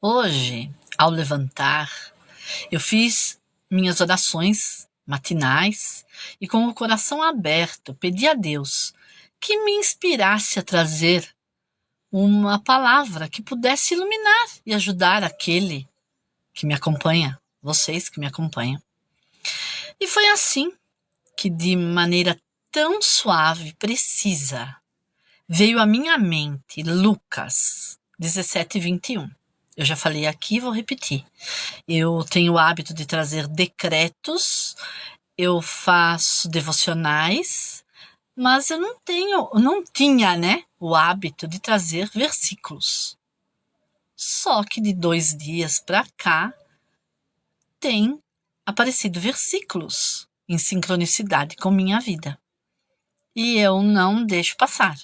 Hoje, ao levantar, eu fiz minhas orações matinais e com o coração aberto pedi a Deus que me inspirasse a trazer uma palavra que pudesse iluminar e ajudar aquele que me acompanha, vocês que me acompanham. E foi assim que, de maneira tão suave e precisa, veio à minha mente Lucas 17:21. Eu já falei aqui e vou repetir. Eu tenho o hábito de trazer decretos, eu faço devocionais, mas eu não tinha, né, o hábito de trazer versículos. Só que de 2 dias para cá tem aparecido versículos em sincronicidade com minha vida. E eu não deixo passar.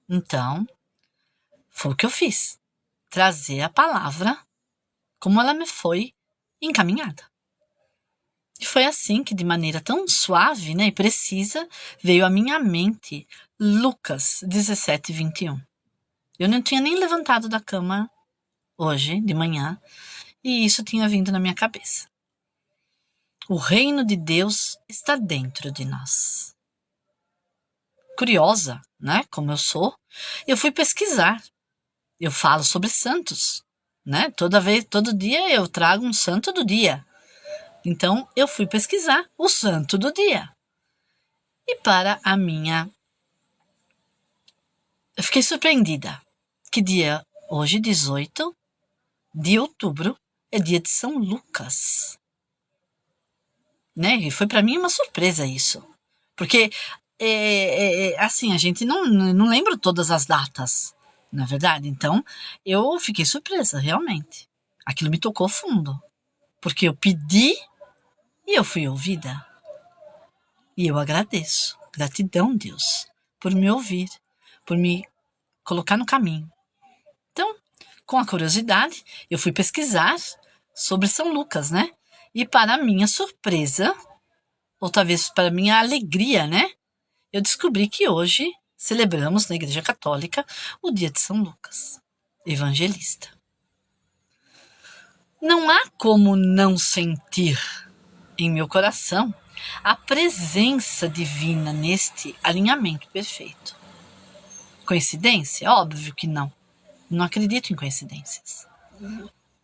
Então, foi o que eu fiz. Trazer a palavra como ela me foi encaminhada. E foi assim que, de maneira tão suave, né, e precisa, veio à minha mente Lucas 17:21. Eu não tinha nem levantado da cama hoje, de manhã, e isso tinha vindo na minha cabeça. O reino de Deus está dentro de nós. Curiosa, né, como eu sou, eu fui pesquisar. Eu falo sobre santos, né? Todo dia eu trago um santo do dia. Então, eu fui pesquisar o santo do dia. E eu fiquei surpreendida. Que dia? Hoje, 18 de outubro, é dia de São Lucas. Né? E foi para mim uma surpresa isso. Porque, assim, a gente não lembra todas as datas, não é verdade? Então, eu fiquei surpresa, realmente. Aquilo me tocou fundo. Porque eu pedi e eu fui ouvida. E eu agradeço. Gratidão, Deus, por me ouvir, por me colocar no caminho. Então, com a curiosidade, eu fui pesquisar sobre São Lucas, né? E para minha surpresa, ou talvez para minha alegria, né? Eu descobri que hoje celebramos na Igreja Católica o dia de São Lucas, evangelista. Não há como não sentir em meu coração a presença divina neste alinhamento perfeito. Coincidência? Óbvio que não. Não acredito em coincidências.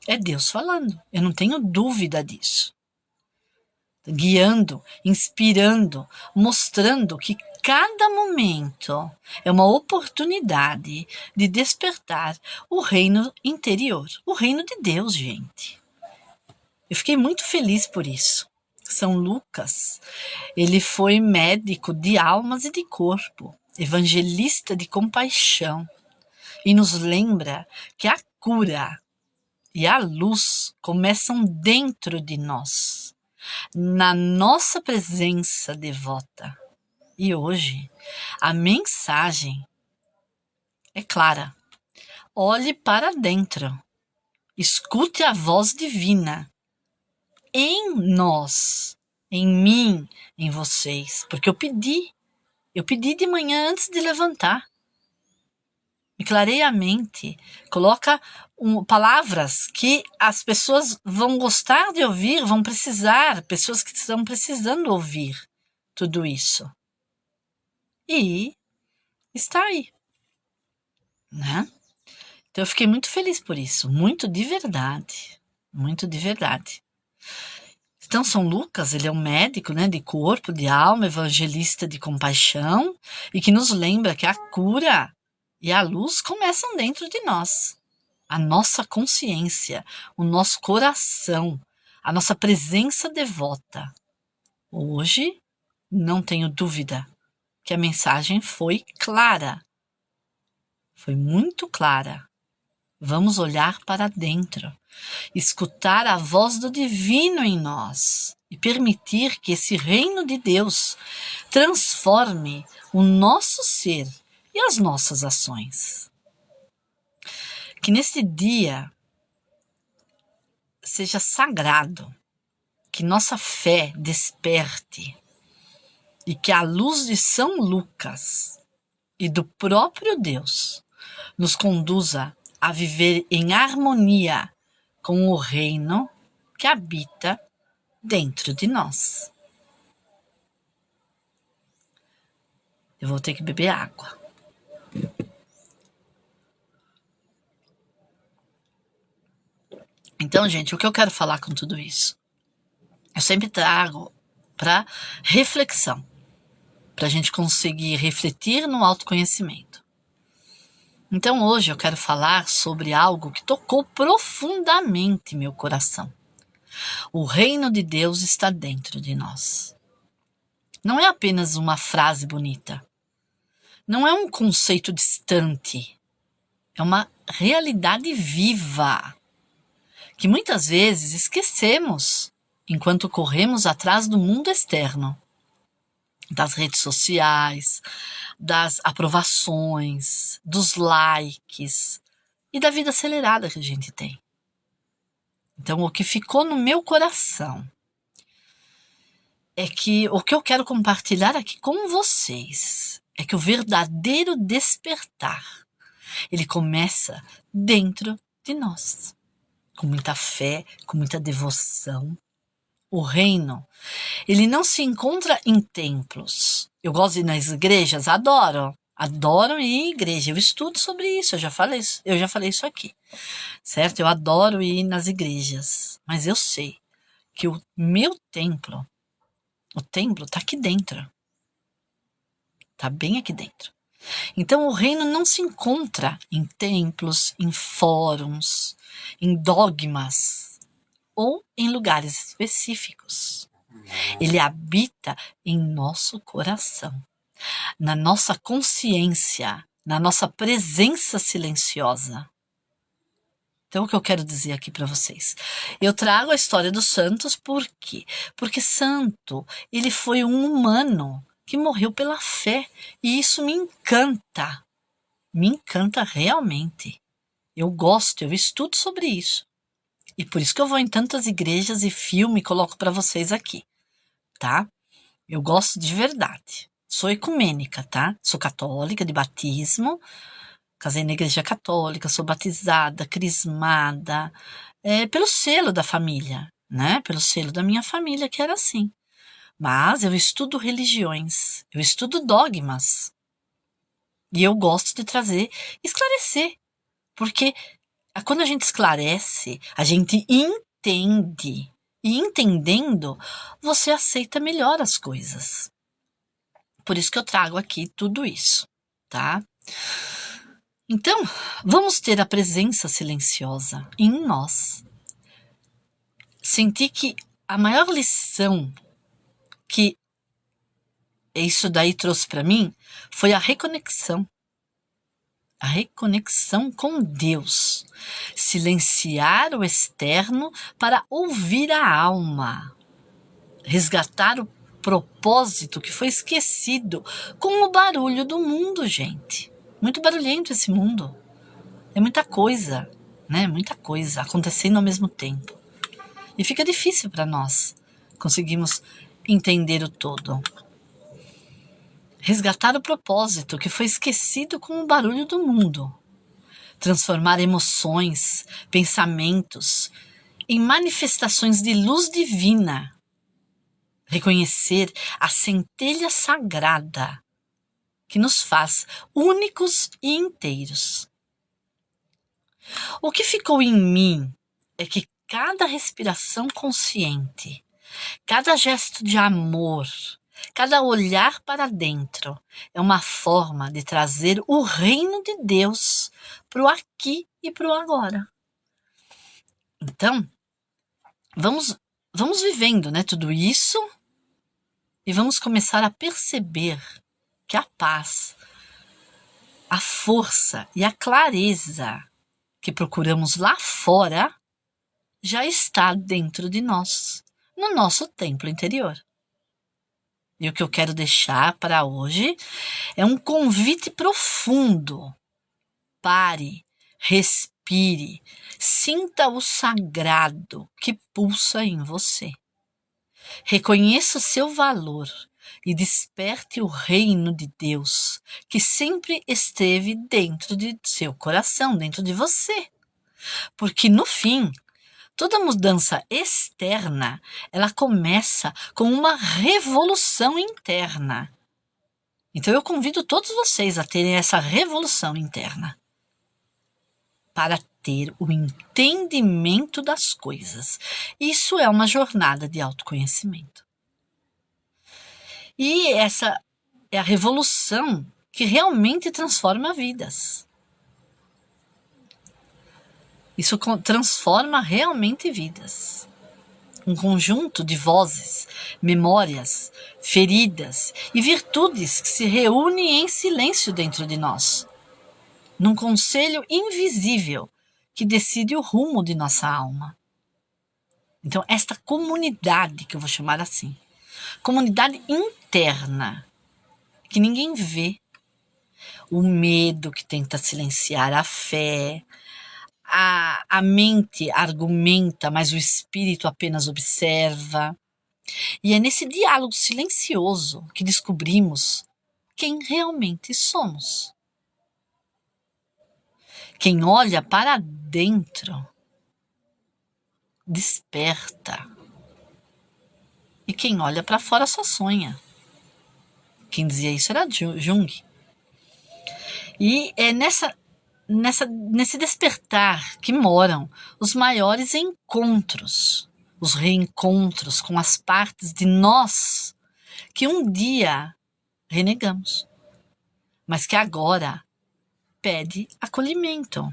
É Deus falando. Eu não tenho dúvida disso. Guiando, inspirando, mostrando que cada momento é uma oportunidade de despertar o reino interior, o reino de Deus, gente. Eu fiquei muito feliz por isso. São Lucas, ele foi médico de almas e de corpo, evangelista de compaixão, e nos lembra que a cura e a luz começam dentro de nós, na nossa presença devota. E hoje, a mensagem é clara. Olhe para dentro, escute a voz divina em nós, em mim, em vocês, porque eu pedi de manhã antes de levantar. Me clareia a mente, coloca palavras que as pessoas vão gostar de ouvir, vão precisar, pessoas que estão precisando ouvir tudo isso. E está aí, né? Então eu fiquei muito feliz por isso, muito de verdade, muito de verdade. Então, São Lucas, ele é um médico, né, de corpo, de alma, evangelista de compaixão, e que nos lembra que a cura e a luz começam dentro de nós. A nossa consciência, o nosso coração, a nossa presença devota. Hoje, não tenho dúvida que a mensagem foi clara. Foi muito clara. Vamos olhar para dentro, escutar a voz do divino em nós e permitir que esse reino de Deus transforme o nosso ser e as nossas ações. Que nesse dia seja sagrado, que nossa fé desperte e que a luz de São Lucas e do próprio Deus nos conduza a viver em harmonia com o reino que habita dentro de nós. Eu vou ter que beber água. Então, gente, o que eu quero falar com tudo isso? Eu sempre trago para reflexão, para a gente conseguir refletir no autoconhecimento. Então, hoje eu quero falar sobre algo que tocou profundamente meu coração. O reino de Deus está dentro de nós. Não é apenas uma frase bonita. Não é um conceito distante. É uma realidade viva, que muitas vezes esquecemos enquanto corremos atrás do mundo externo, das redes sociais, das aprovações, dos likes e da vida acelerada que a gente tem. Então, o que ficou no meu coração é que o que eu quero compartilhar aqui com vocês é que o verdadeiro despertar, ele começa dentro de nós, com muita fé, com muita devoção. O reino, ele não se encontra em templos. Eu gosto de ir nas igrejas, adoro ir em igreja. Eu estudo sobre isso, eu já falei isso aqui, certo? Eu adoro ir nas igrejas, mas eu sei que o meu templo, o templo está aqui dentro, está bem aqui dentro. Então o reino não se encontra em templos, em fóruns, em dogmas ou em lugares específicos. Ele habita em nosso coração, na nossa consciência, na nossa presença silenciosa. Então, o que eu quero dizer aqui para vocês? Eu trago a história dos santos, por quê? Porque santo, ele foi um humano que morreu pela fé, e isso me encanta realmente. Eu gosto, eu estudo sobre isso. E por isso que eu vou em tantas igrejas e filme e coloco para vocês aqui, tá? Eu gosto de verdade. Sou ecumênica, tá? Sou católica de batismo, casei na igreja católica, sou batizada, crismada, pelo selo da família, né? Pelo selo da minha família, que era assim. Mas eu estudo religiões, eu estudo dogmas. E eu gosto de esclarecer. Porque quando a gente esclarece, a gente entende. E entendendo, você aceita melhor as coisas. Por isso que eu trago aqui tudo isso, tá? Então, vamos ter a presença silenciosa em nós. Senti que a maior lição que isso daí trouxe para mim foi a reconexão. A reconexão com Deus. Silenciar o externo para ouvir a alma. Resgatar o propósito que foi esquecido com o barulho do mundo, gente. Muito barulhento esse mundo. É muita coisa, né? Muita coisa acontecendo ao mesmo tempo. E fica difícil para nós conseguirmos entender o todo. Resgatar o propósito que foi esquecido com o barulho do mundo. Transformar emoções, pensamentos em manifestações de luz divina. Reconhecer a centelha sagrada que nos faz únicos e inteiros. O que ficou em mim é que cada respiração consciente, cada gesto de amor, cada olhar para dentro é uma forma de trazer o reino de Deus para o aqui e para o agora. Então, vamos vivendo, né, tudo isso e vamos começar a perceber que a paz, a força e a clareza que procuramos lá fora já está dentro de nós, no nosso templo interior. E o que eu quero deixar para hoje é um convite profundo. Pare, respire, sinta o sagrado que pulsa em você. Reconheça o seu valor, e desperte o reino de Deus, que sempre esteve dentro de seu coração, dentro de você. Porque no fim, toda mudança externa, ela começa com uma revolução interna. Então eu convido todos vocês a terem essa revolução interna, para ter o entendimento das coisas. Isso é uma jornada de autoconhecimento. E essa é a revolução que realmente transforma vidas. Isso transforma realmente vidas. Um conjunto de vozes, memórias, feridas e virtudes que se reúnem em silêncio dentro de nós, num conselho invisível que decide o rumo de nossa alma. Então, esta comunidade, que eu vou chamar assim, comunidade interna, que ninguém vê, o medo que tenta silenciar a fé, a mente argumenta, mas o espírito apenas observa. E é nesse diálogo silencioso que descobrimos quem realmente somos. Quem olha para dentro desperta. E quem olha para fora só sonha. Quem dizia isso era Jung. E é nesse despertar que moram os maiores encontros, os reencontros com as partes de nós que um dia renegamos, mas que agora pede acolhimento.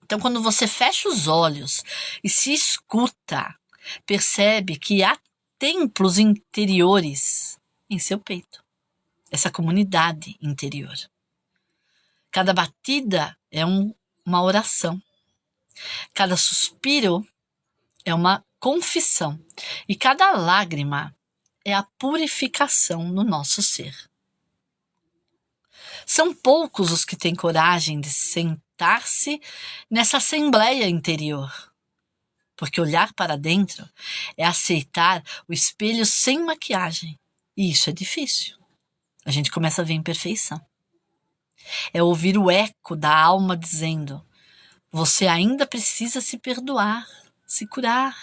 Então, quando você fecha os olhos e se escuta, percebe que há templos interiores em seu peito, essa comunidade interior. Cada batida é uma oração, cada suspiro é uma confissão e cada lágrima é a purificação no nosso ser. São poucos os que têm coragem de sentar-se nessa assembleia interior, porque olhar para dentro é aceitar o espelho sem maquiagem, e isso é difícil. A gente começa a ver imperfeição. É ouvir o eco da alma dizendo: você ainda precisa se perdoar, se curar.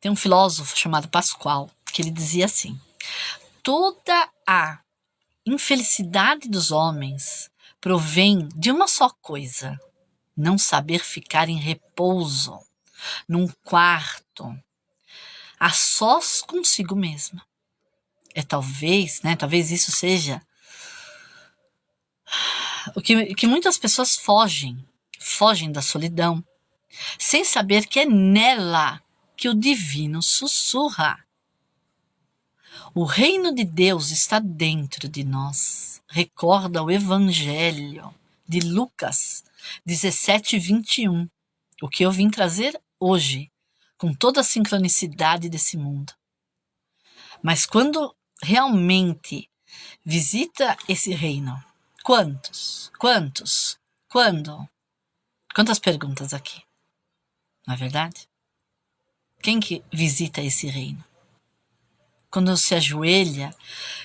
Tem um filósofo chamado Pascoal, que ele dizia assim: toda a infelicidade dos homens provém de uma só coisa: não saber ficar em repouso, num quarto, a sós consigo mesma. É talvez isso seja o que muitas pessoas fogem da solidão, sem saber que é nela que o divino sussurra. O reino de Deus está dentro de nós. Recorda o Evangelho de Lucas 17:21, o que eu vim trazer hoje, com toda a sincronicidade desse mundo. Mas quando realmente visita esse reino, quantos? Quando? Quantas perguntas aqui? Não é verdade? Quem que visita esse reino? Quando se ajoelha,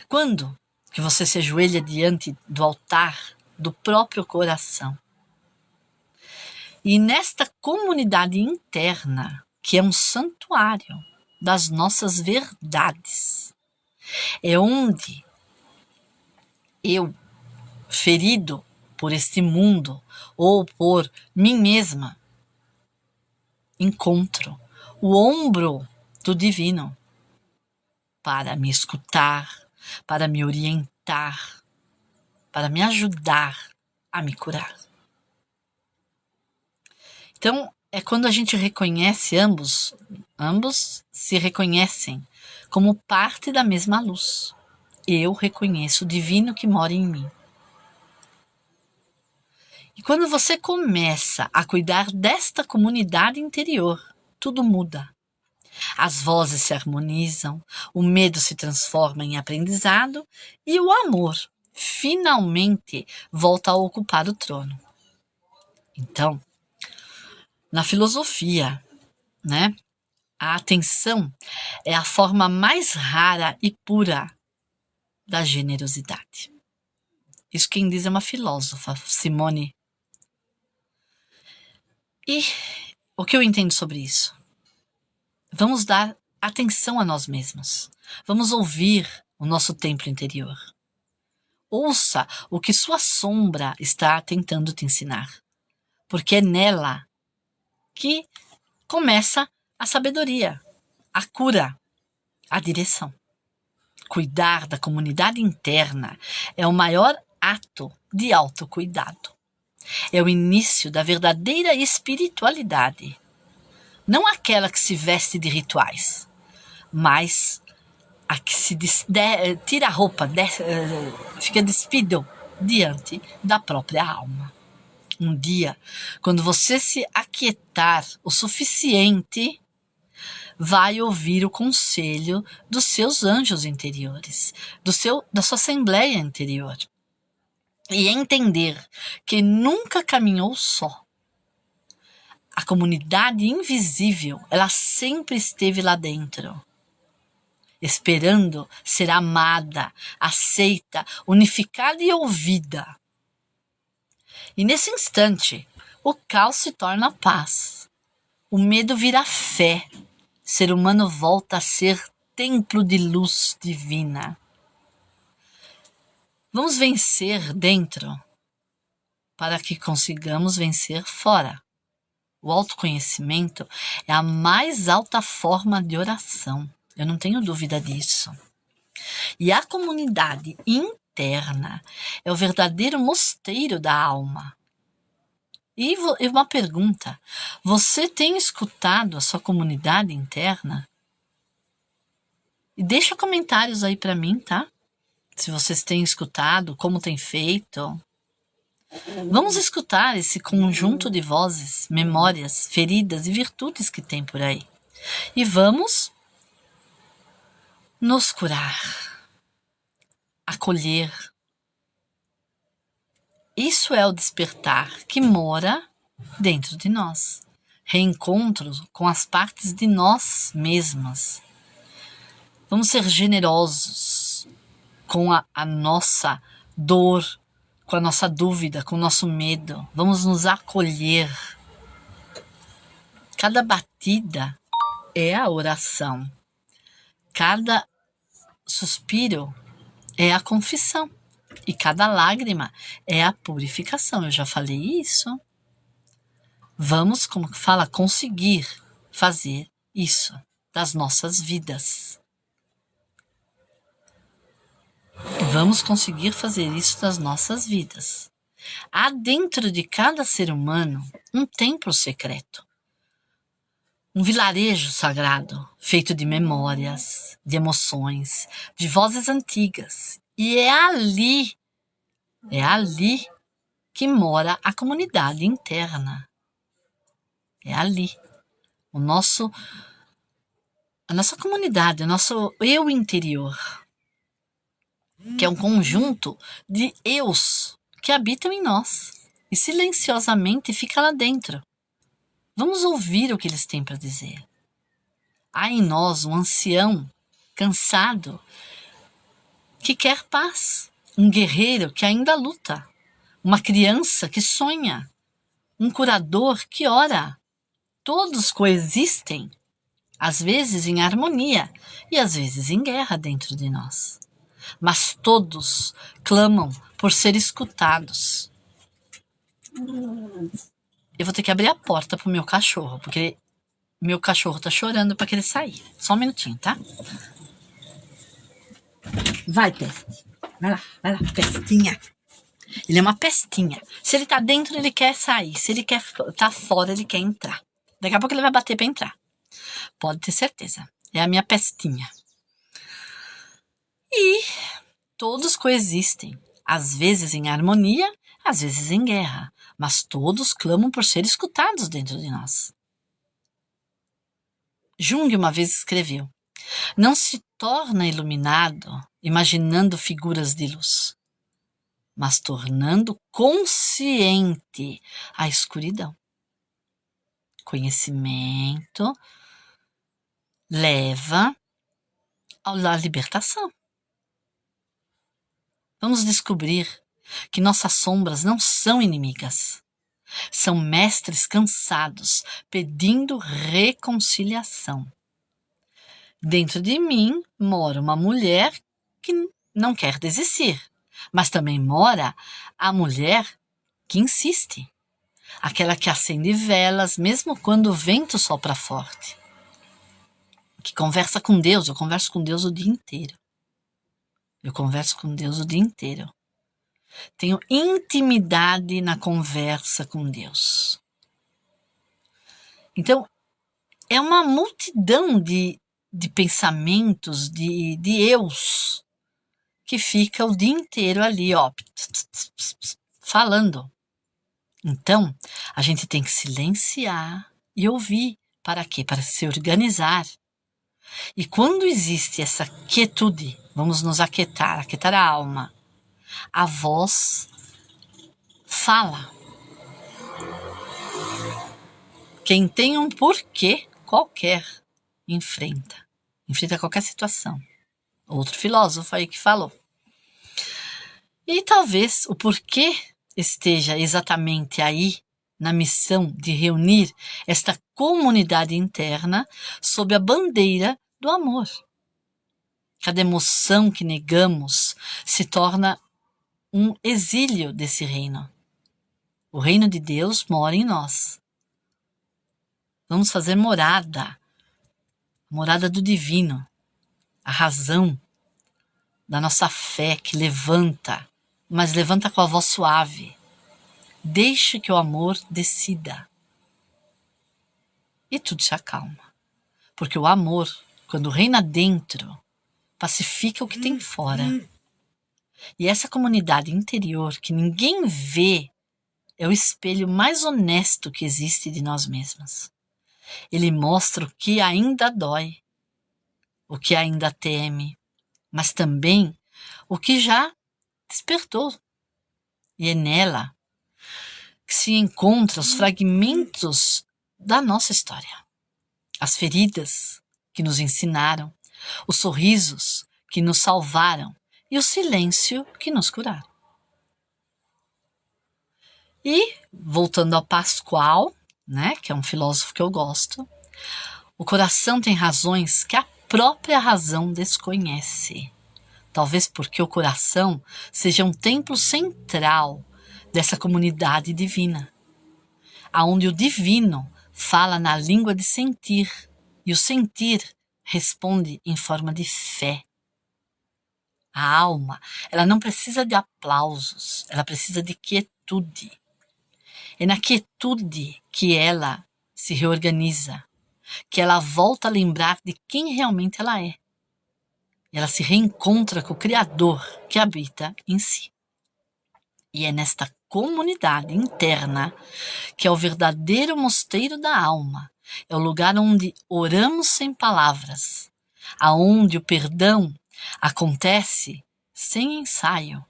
quando que você se ajoelha diante do altar do próprio coração? E nesta comunidade interna, que é um santuário das nossas verdades, é onde eu, ferido por este mundo ou por mim mesma, encontro o ombro do divino para me escutar, para me orientar, para me ajudar a me curar. Então, é quando a gente reconhece ambos se reconhecem como parte da mesma luz. Eu reconheço o divino que mora em mim. E quando você começa a cuidar desta comunidade interior, tudo muda. As vozes se harmonizam, o medo se transforma em aprendizado e o amor finalmente volta a ocupar o trono. Então, na filosofia, A atenção é a forma mais rara e pura da generosidade. Isso quem diz é uma filósofa, Simone. E o que eu entendo sobre isso? Vamos dar atenção a nós mesmos. Vamos ouvir o nosso templo interior. Ouça o que sua sombra está tentando te ensinar, porque é nela que começa a sabedoria, a cura, a direção. Cuidar da comunidade interna é o maior ato de autocuidado. É o início da verdadeira espiritualidade. Não aquela que se veste de rituais, mas a que se tira a roupa, fica despido diante da própria alma. Um dia, quando você se aquietar o suficiente, vai ouvir o conselho dos seus anjos interiores, da sua assembleia interior, e entender que nunca caminhou só. A comunidade invisível, ela sempre esteve lá dentro, esperando ser amada, aceita, unificada e ouvida. E nesse instante, o caos se torna paz. O medo vira fé. O ser humano volta a ser templo de luz divina. Vamos vencer dentro para que consigamos vencer fora. O autoconhecimento é a mais alta forma de oração. Eu não tenho dúvida disso. E a comunidade interna é o verdadeiro mosteiro da alma. E uma pergunta: você tem escutado a sua comunidade interna? E deixa comentários aí para mim, tá? Se vocês têm escutado, como tem feito. Vamos escutar esse conjunto de vozes, memórias, feridas e virtudes que tem por aí. E vamos nos curar, acolher. Isso é o despertar que mora dentro de nós. Reencontro com as partes de nós mesmas. Vamos ser generosos com a nossa dor, com a nossa dúvida, com o nosso medo. Vamos nos acolher. Cada batida é a oração. Cada suspiro é a confissão. E cada lágrima é a purificação. Eu já falei isso. Vamos, como fala, conseguir fazer isso das nossas vidas. Vamos conseguir fazer isso das nossas vidas. Há dentro de cada ser humano um templo secreto. Um vilarejo sagrado, feito de memórias, de emoções, de vozes antigas. E é ali que mora a comunidade interna. É ali. A nossa comunidade, o nosso eu interior, que é um conjunto de eus que habitam em nós e silenciosamente fica lá dentro. Vamos ouvir o que eles têm para dizer. Há em nós um ancião cansado que quer paz, um guerreiro que ainda luta, uma criança que sonha, um curador que ora. Todos coexistem, às vezes em harmonia e às vezes em guerra dentro de nós. Mas todos clamam por ser escutados. Eu vou ter que abrir a porta pro meu cachorro, porque meu cachorro tá chorando para querer sair. Só um minutinho, tá? Vai, peste. Vai lá, pestinha. Ele é uma pestinha. Se ele tá dentro, ele quer sair. Se ele quer tá fora, ele quer entrar. Daqui a pouco ele vai bater para entrar. Pode ter certeza. É a minha pestinha. E todos coexistem. Às vezes em harmonia, às vezes em guerra. Mas todos clamam por ser escutados dentro de nós. Jung uma vez escreveu: não se torna iluminado imaginando figuras de luz, mas tornando consciente a escuridão. Conhecimento leva à libertação. Vamos descobrir que nossas sombras não são inimigas. São mestres cansados, pedindo reconciliação. Dentro de mim mora uma mulher que não quer desistir, mas também mora a mulher que insiste. Aquela que acende velas mesmo quando o vento sopra forte. Que conversa com Deus. Eu converso com Deus o dia inteiro. Tenho intimidade na conversa com Deus. Então, é uma multidão de pensamentos, de eus, que fica o dia inteiro ali, ó, falando. Então, a gente tem que silenciar e ouvir. Para quê? Para se organizar. E quando existe essa quietude, vamos nos aquietar a alma, a voz fala. Quem tem um porquê qualquer enfrenta qualquer situação. Outro filósofo aí que falou. E talvez o porquê esteja exatamente aí na missão de reunir esta comunidade interna sob a bandeira do amor. Cada emoção que negamos se torna um exílio desse reino. O reino de Deus mora em nós. Vamos fazer morada do divino, a razão da nossa fé que levanta, mas levanta com a voz suave. Deixe que o amor decida. E tudo se acalma. Porque o amor, quando reina dentro, pacifica o que tem fora. E essa comunidade interior que ninguém vê é o espelho mais honesto que existe de nós mesmos. Ele mostra o que ainda dói, o que ainda teme, mas também o que já despertou. E é nela que se encontram os fragmentos da nossa história. As feridas que nos ensinaram, os sorrisos que nos salvaram e o silêncio que nos curaram. E, voltando ao Pascoal, né, que é um filósofo que eu gosto, o coração tem razões que a própria razão desconhece. Talvez porque o coração seja um templo central dessa comunidade divina, aonde o divino fala na língua de sentir, e o sentir responde em forma de fé. A alma, ela não precisa de aplausos, ela precisa de quietude. É na quietude que ela se reorganiza, que ela volta a lembrar de quem realmente ela é. Ela se reencontra com o Criador que habita em si. E é nesta comunidade interna que é o verdadeiro mosteiro da alma. É o lugar onde oramos sem palavras, aonde o perdão acontece sem ensaio,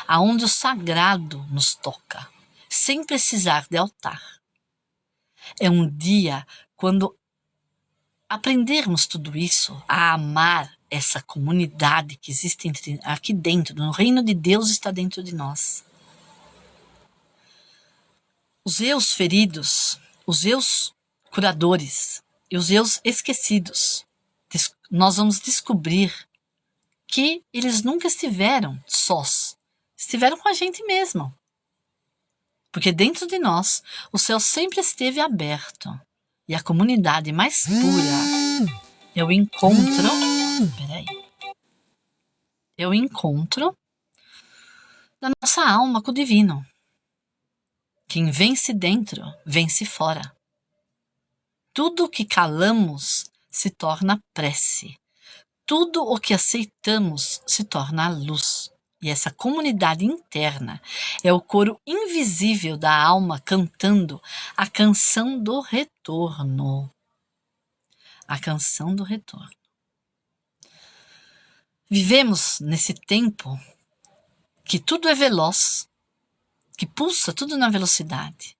aonde o sagrado nos toca, sem precisar de altar. É um dia quando aprendermos tudo isso, a amar essa comunidade que existe aqui dentro, no reino de Deus está dentro de nós. Os eus feridos, os eus curadores e os eus esquecidos, nós vamos descobrir que eles nunca estiveram sós, estiveram com a gente mesmo. Porque dentro de nós, o céu sempre esteve aberto. E a comunidade mais pura é o encontro. É o encontro da nossa alma com o divino. Quem vence dentro, vence fora. Tudo o que calamos se torna prece. Tudo o que aceitamos se torna luz. E essa comunidade interna é o coro invisível da alma cantando a canção do retorno. A canção do retorno. Vivemos nesse tempo que tudo é veloz, que pulsa tudo na velocidade.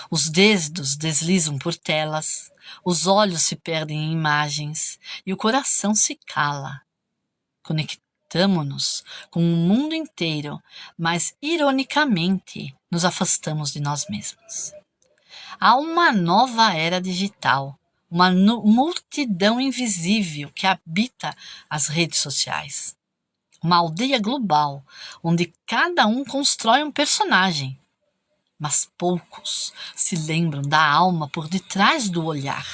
Os dedos deslizam por telas, os olhos se perdem em imagens e o coração se cala. Conectamo-nos com o mundo inteiro, mas ironicamente nos afastamos de nós mesmos. Há uma nova era digital, uma multidão invisível que habita as redes sociais. Uma aldeia global, onde cada um constrói um personagem, mas poucos se lembram da alma por detrás do olhar.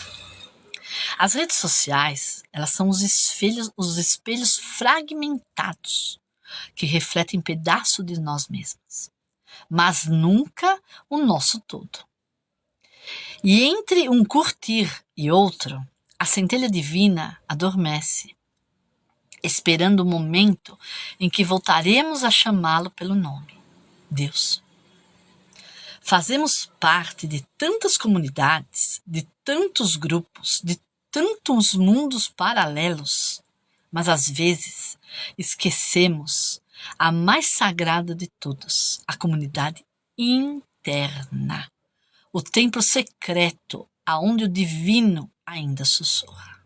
As redes sociais, elas são os espelhos fragmentados que refletem pedaço de nós mesmos, mas nunca o nosso todo. E entre um curtir e outro, a centelha divina adormece, esperando o momento em que voltaremos a chamá-lo pelo nome, Deus. Fazemos parte de tantas comunidades, de tantos grupos, de tantos mundos paralelos, mas às vezes esquecemos a mais sagrada de todas, a comunidade interna, o templo secreto aonde o divino ainda sussurra.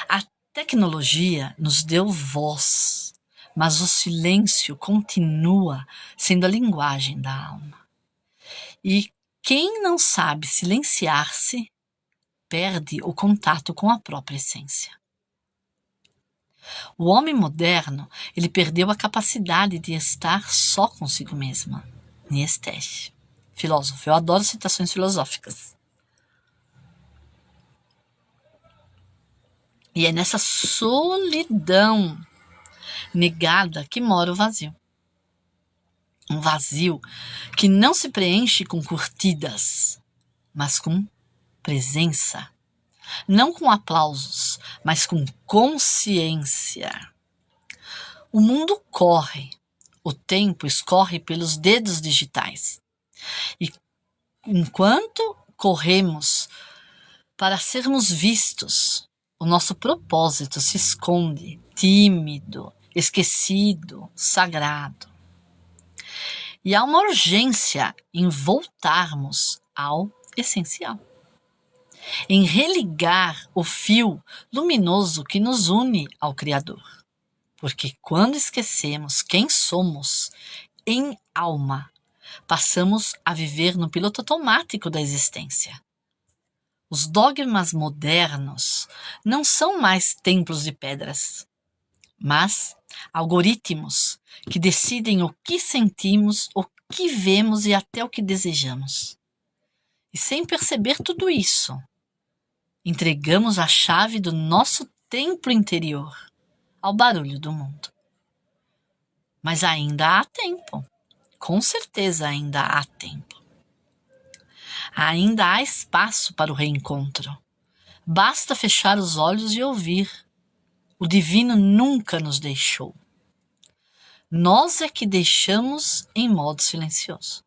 A tecnologia nos deu voz, mas o silêncio continua sendo a linguagem da alma. E quem não sabe silenciar-se, perde o contato com a própria essência. O homem moderno, ele perdeu a capacidade de estar só consigo mesmo. Nietzsche, filósofo. Eu adoro citações filosóficas. E é nessa solidão negada que mora o vazio. Um vazio que não se preenche com curtidas, mas com presença. Não com aplausos, mas com consciência. O mundo corre, o tempo escorre pelos dedos digitais. E enquanto corremos para sermos vistos, o nosso propósito se esconde, tímido, esquecido, sagrado. E há uma urgência em voltarmos ao essencial, em religar o fio luminoso que nos une ao Criador. Porque quando esquecemos quem somos em alma, passamos a viver no piloto automático da existência. Os dogmas modernos não são mais templos de pedras, mas algoritmos que decidem o que sentimos, o que vemos e até o que desejamos. E sem perceber tudo isso, entregamos a chave do nosso templo interior ao barulho do mundo. Mas ainda há tempo. Com certeza ainda há tempo. Ainda há espaço para o reencontro. Basta fechar os olhos e ouvir. O divino nunca nos deixou. Nós é que deixamos em modo silencioso.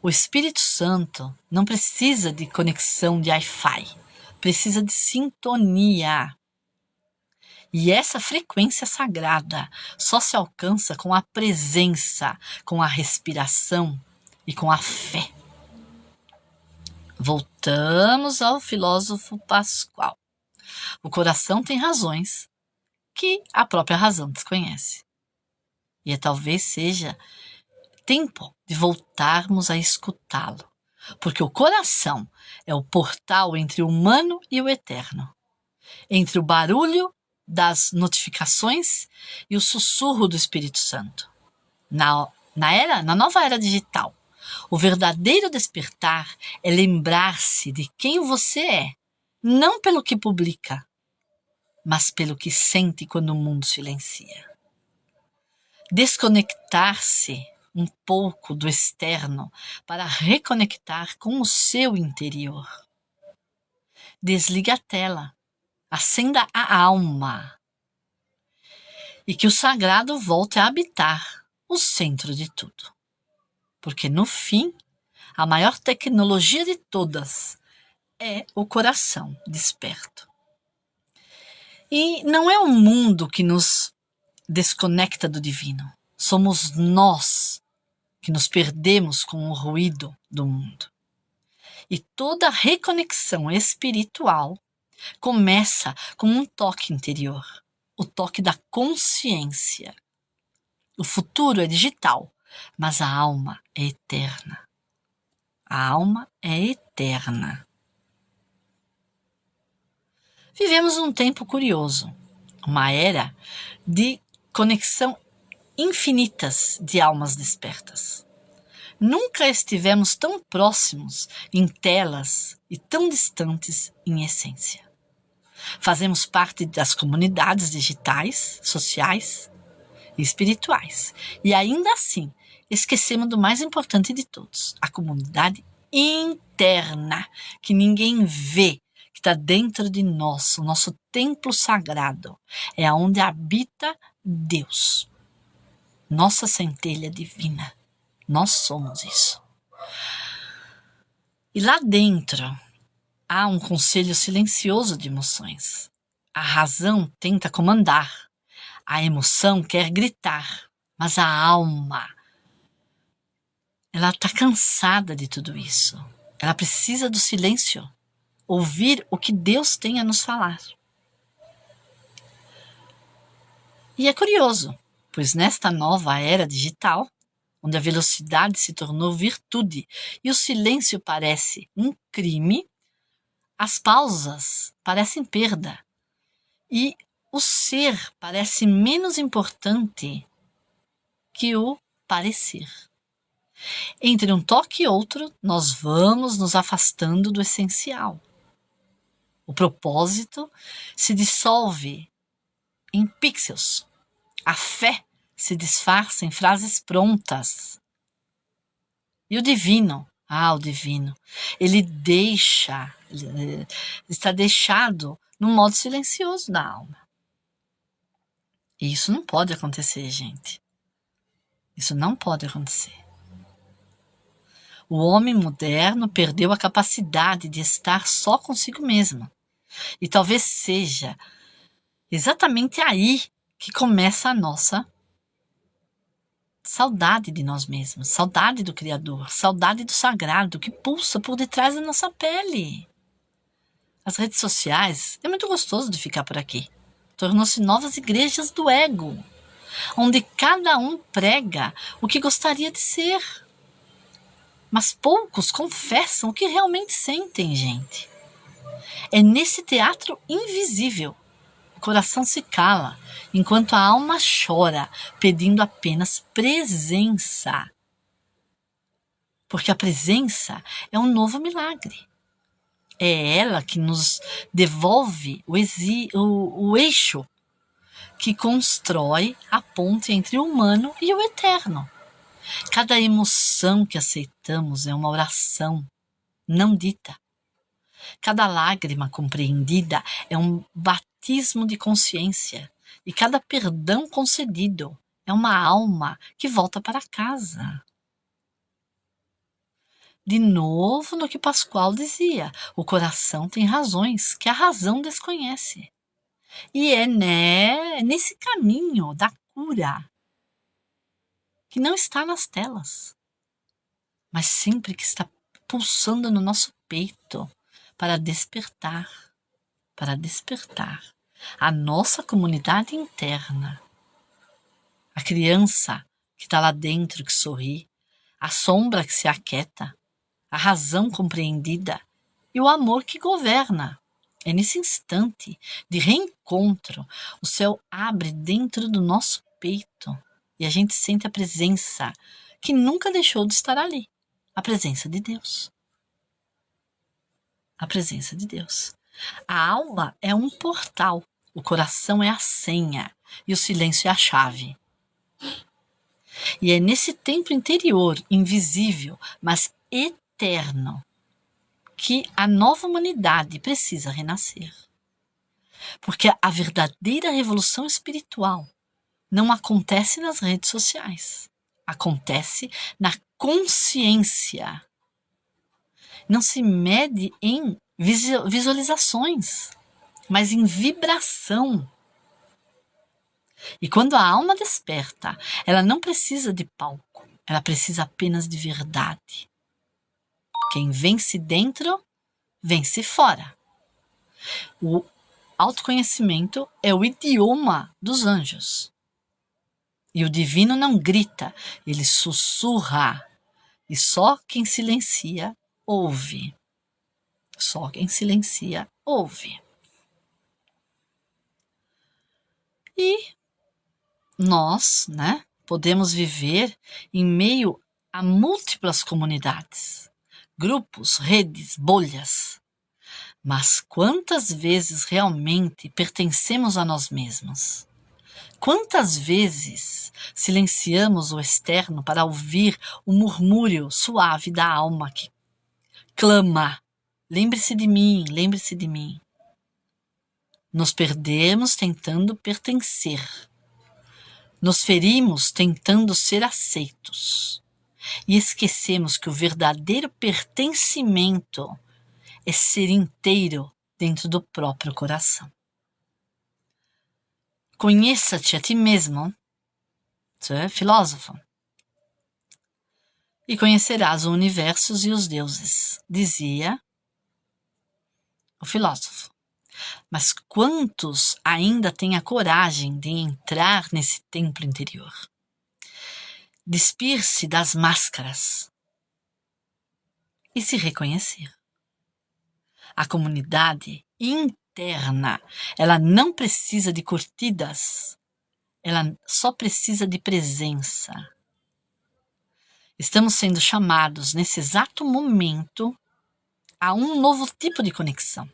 O Espírito Santo não precisa de conexão de Wi-Fi, precisa de sintonia. E essa frequência sagrada só se alcança com a presença, com a respiração e com a fé. Voltamos ao filósofo Pascoal. O coração tem razões que a própria razão desconhece. E talvez seja tempo de voltarmos a escutá-lo, porque o coração é o portal entre o humano e o eterno, entre o barulho das notificações e o sussurro do Espírito Santo. Na nova era digital, o verdadeiro despertar é lembrar-se de quem você é, não pelo que publica, mas pelo que sente quando o mundo silencia. Desconectar-se um pouco do externo para reconectar com o seu interior. Desliga a tela, acenda a alma e que o sagrado volte a habitar o centro de tudo. Porque no fim, a maior tecnologia de todas é o coração desperto. E não é o mundo que nos desconecta do divino. Somos nós que nos perdemos com o ruído do mundo. E toda reconexão espiritual começa com um toque interior, o toque da consciência. O futuro é digital, mas a alma é eterna. A alma é eterna. Vivemos um tempo curioso, uma era de conexão infinitas de almas despertas. Nunca estivemos tão próximos em telas e tão distantes em essência. Fazemos parte das comunidades digitais, sociais e espirituais. E ainda assim, esquecemos do mais importante de todos, a comunidade interna, que ninguém vê, que está dentro de nós, o nosso templo sagrado. É onde habita Deus, nossa centelha divina. Nós somos isso. E lá dentro há um conselho silencioso de emoções. A razão tenta comandar, a emoção quer gritar, mas a alma, ela está cansada de tudo isso. Ela precisa do silêncio, ouvir o que Deus tem a nos falar. E é curioso, pois nesta nova era digital, onde a velocidade se tornou virtude e o silêncio parece um crime, as pausas parecem perda e o ser parece menos importante que o parecer. Entre um toque e outro, nós vamos nos afastando do essencial. O propósito se dissolve em pixels. A fé se disfarça em frases prontas. E o divino, o divino, ele está deixado no modo silencioso da alma. E isso não pode acontecer, gente. Isso não pode acontecer. O homem moderno perdeu a capacidade de estar só consigo mesmo. E talvez seja exatamente aí que começa a nossa saudade de nós mesmos, saudade do Criador, saudade do sagrado que pulsa por detrás da nossa pele. As redes sociais, é muito gostoso de ficar por aqui. Tornou-se novas igrejas do ego, onde cada um prega o que gostaria de ser. Mas poucos confessam o que realmente sentem, gente. É nesse teatro invisível. O coração se cala, enquanto a alma chora, pedindo apenas presença. Porque a presença é um novo milagre. É ela que nos devolve o eixo que constrói a ponte entre o humano e o eterno. Cada emoção que aceitamos é uma oração não dita. Cada lágrima compreendida é um batismo de consciência. E cada perdão concedido é uma alma que volta para casa. De novo no que Pascoal dizia, o coração tem razões que a razão desconhece. E é nesse caminho da cura que não está nas telas, mas sempre que está pulsando no nosso peito para despertar a nossa comunidade interna. A criança que está lá dentro, que sorri, a sombra que se aquieta, a razão compreendida e o amor que governa. É nesse instante de reencontro, o céu abre dentro do nosso peito e a gente sente a presença que nunca deixou de estar ali. A presença de Deus. A presença de Deus. A alma é um portal, o coração é a senha e o silêncio é a chave. E é nesse templo interior, invisível, mas eterno, que a nova humanidade precisa renascer. Porque a verdadeira revolução espiritual não acontece nas redes sociais. Acontece na consciência. Não se mede em visualizações, mas em vibração. E quando a alma desperta, ela não precisa de palco, ela precisa apenas de verdade. Quem vence dentro, vence fora. O autoconhecimento é o idioma dos anjos. E o divino não grita, ele sussurra. E só quem silencia, ouve. Só quem silencia, ouve. E nós, né, podemos viver em meio a múltiplas comunidades, grupos, redes, bolhas. Mas quantas vezes realmente pertencemos a nós mesmos? Quantas vezes silenciamos o externo para ouvir o murmúrio suave da alma que clama: lembre-se de mim, lembre-se de mim. Nos perdemos tentando pertencer. Nos ferimos tentando ser aceitos. E esquecemos que o verdadeiro pertencimento é ser inteiro dentro do próprio coração. Conheça-te a ti mesmo, você é filósofo, e conhecerás o universo e os deuses, dizia o filósofo. Mas quantos ainda têm a coragem de entrar nesse templo interior? Despir-se das máscaras e se reconhecer. A comunidade interna, ela não precisa de curtidas, ela só precisa de presença. Estamos sendo chamados nesse exato momento a um novo tipo de conexão.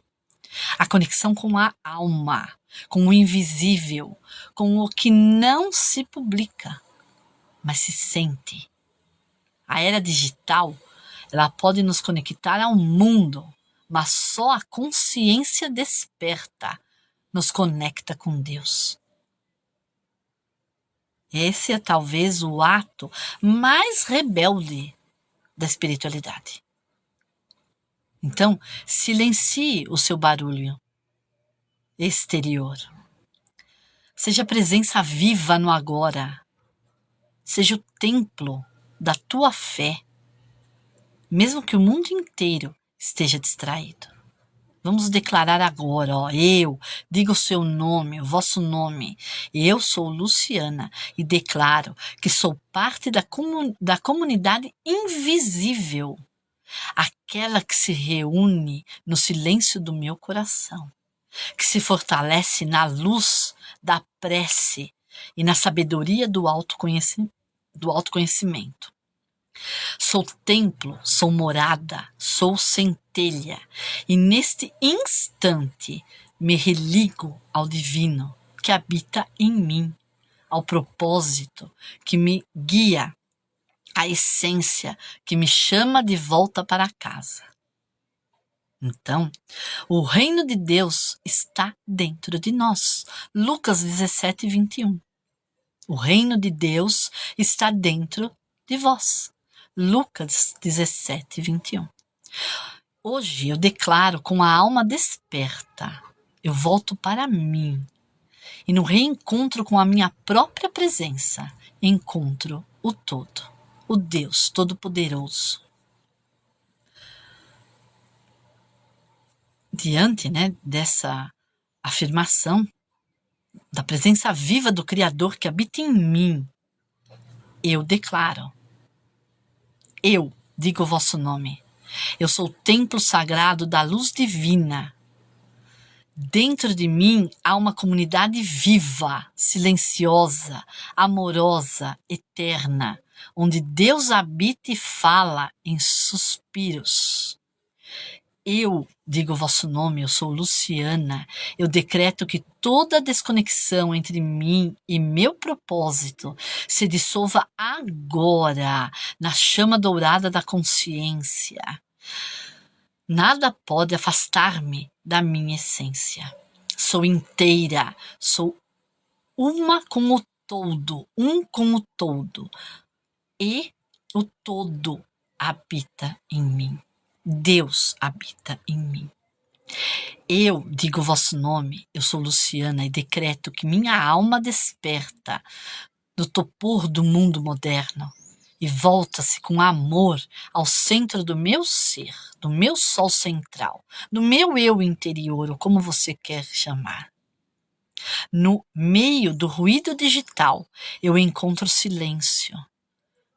A conexão com a alma, com o invisível, com o que não se publica, mas se sente. A era digital, ela pode nos conectar ao mundo, mas só a consciência desperta nos conecta com Deus. Esse é talvez o ato mais rebelde da espiritualidade. Então, silencie o seu barulho exterior. Seja presença viva no agora. Seja o templo da tua fé, mesmo que o mundo inteiro esteja distraído. Vamos declarar agora, diga o seu nome, o vosso nome. Eu sou Luciana e declaro que sou parte da comunidade invisível, aquela que se reúne no silêncio do meu coração, que se fortalece na luz da prece e na sabedoria do autoconhecimento. Sou templo, sou morada, sou centelha, e neste instante me religo ao divino que habita em mim, ao propósito que me guia, à essência que me chama de volta para casa. Então, o reino de Deus está dentro de nós. Lucas 17, 21. O reino de Deus está dentro de vós. Lucas 17, 21. Hoje eu declaro com a alma desperta, eu volto para mim e no reencontro com a minha própria presença, encontro o todo, o Deus Todo-Poderoso. Diante, dessa afirmação da presença viva do Criador que habita em mim, eu declaro, eu digo o vosso nome. Eu sou o templo sagrado da luz divina. Dentro de mim há uma comunidade viva, silenciosa, amorosa, eterna, onde Deus habita e fala em suspiros. Eu digo o vosso nome, eu sou Luciana. Eu decreto que toda desconexão entre mim e meu propósito se dissolva agora na chama dourada da consciência. Nada pode afastar-me da minha essência. Sou inteira, sou uma com o todo, um com o todo. E o todo habita em mim. Deus habita em mim. Eu digo o vosso nome, eu sou Luciana e decreto que minha alma desperta do topor do mundo moderno e volta-se com amor ao centro do meu ser, do meu sol central, do meu eu interior, ou como você quer chamar. No meio do ruído digital, eu encontro silêncio.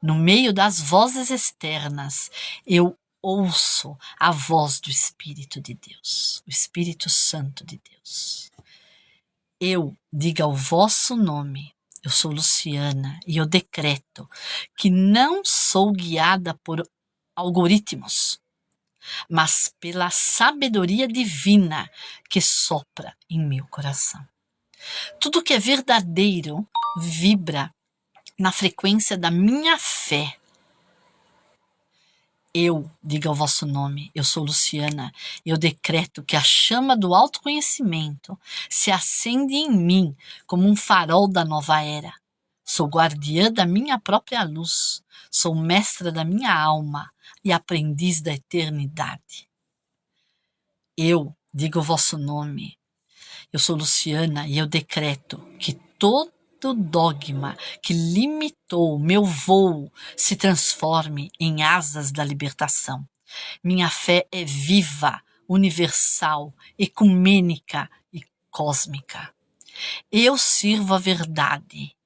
No meio das vozes externas, eu ouço a voz do Espírito de Deus, o Espírito Santo de Deus. Eu diga o vosso nome. Eu sou Luciana e eu decreto que não sou guiada por algoritmos, mas pela sabedoria divina que sopra em meu coração. Tudo que é verdadeiro vibra na frequência da minha fé. Eu, diga o vosso nome, eu sou Luciana, eu decreto que a chama do autoconhecimento se acende em mim como um farol da nova era. Sou guardiã da minha própria luz, sou mestra da minha alma e aprendiz da eternidade. Eu, diga o vosso nome, eu sou Luciana e eu decreto que todo dogma que limitou meu voo se transforme em asas da libertação. Minha fé é viva, universal, ecumênica e cósmica. Eu sirvo a verdade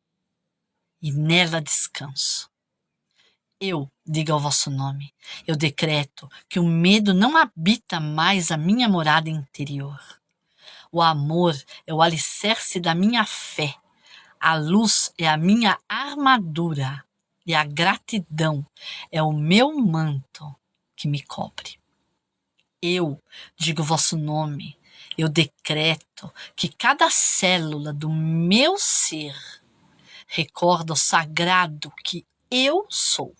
e nela descanso. Eu, diga o vosso nome, eu decreto que o medo não habita mais a minha morada interior. O amor é o alicerce da minha fé. A luz é a minha armadura e a gratidão é o meu manto que me cobre. Eu digo o vosso nome, eu decreto que cada célula do meu ser recorda o sagrado que eu sou.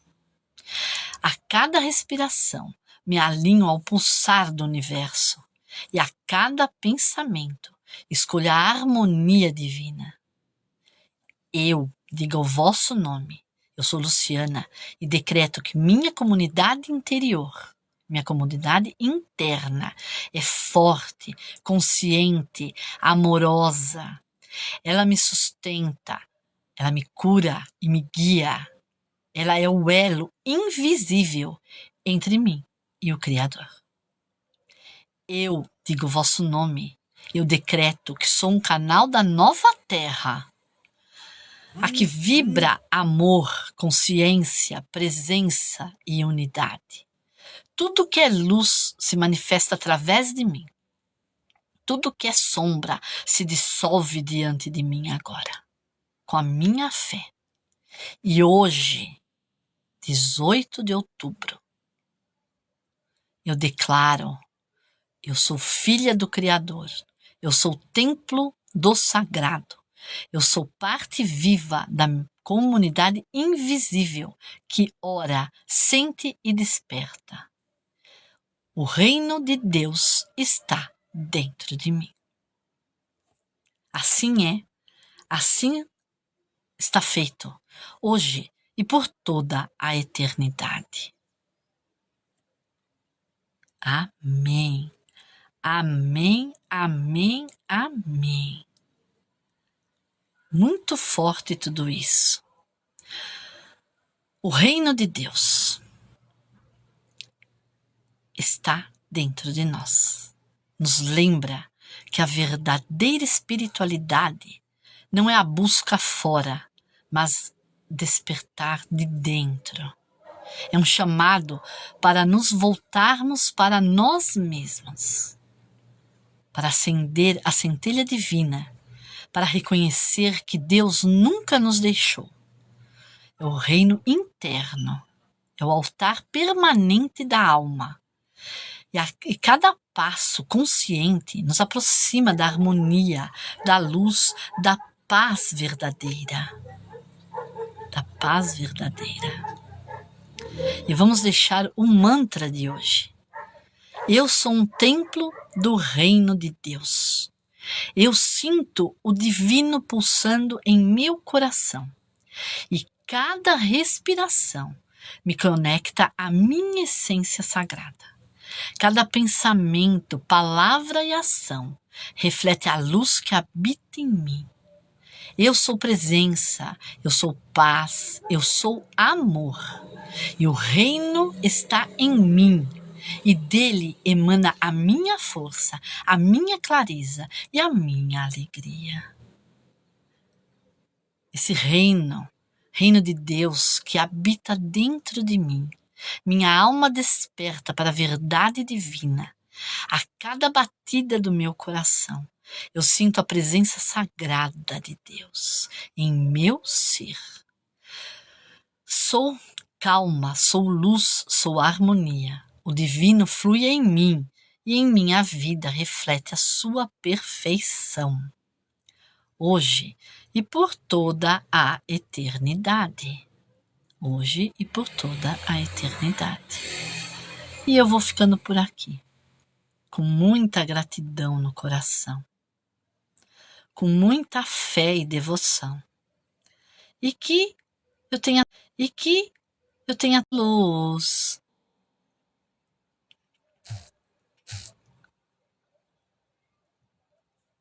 A cada respiração me alinho ao pulsar do universo e a cada pensamento escolho a harmonia divina. Eu digo o vosso nome, eu sou Luciana e decreto que minha comunidade interior, minha comunidade interna é forte, consciente, amorosa. Ela me sustenta, ela me cura e me guia. Ela é o elo invisível entre mim e o Criador. Eu digo o vosso nome, eu decreto que sou um canal da nova terra. A que vibra amor, consciência, presença e unidade. Tudo que é luz se manifesta através de mim. Tudo que é sombra se dissolve diante de mim agora, com a minha fé. E hoje, 18 de outubro, eu declaro, eu sou filha do Criador, eu sou templo do sagrado. Eu sou parte viva da comunidade invisível que ora, sente e desperta. O reino de Deus está dentro de mim. Assim é, assim está feito, hoje e por toda a eternidade. Amém. Amém, amém, amém. Muito forte tudo isso. O reino de Deus está dentro de nós. Nos lembra que a verdadeira espiritualidade não é a busca fora, mas despertar de dentro. É um chamado para nos voltarmos para nós mesmos, para acender a centelha divina, para reconhecer que Deus nunca nos deixou. É o reino interno, é o altar permanente da alma. E cada passo consciente nos aproxima da harmonia, da luz, da paz verdadeira. Da paz verdadeira. E vamos deixar o mantra de hoje. Eu sou um templo do reino de Deus. Eu sinto o divino pulsando em meu coração. E cada respiração me conecta à minha essência sagrada. Cada pensamento, palavra e ação reflete a luz que habita em mim. Eu sou presença, eu sou paz, eu sou amor. E o reino está em mim. E dele emana a minha força, a minha clareza e a minha alegria. Esse reino, reino de Deus que habita dentro de mim. Minha alma desperta para a verdade divina. A cada batida do meu coração, eu sinto a presença sagrada de Deus em meu ser. Sou calma, sou luz, sou harmonia. O divino flui em mim e em minha vida reflete a sua perfeição. Hoje e por toda a eternidade. Hoje e por toda a eternidade. E eu vou ficando por aqui, com muita gratidão no coração, com muita fé e devoção. E que eu tenha luz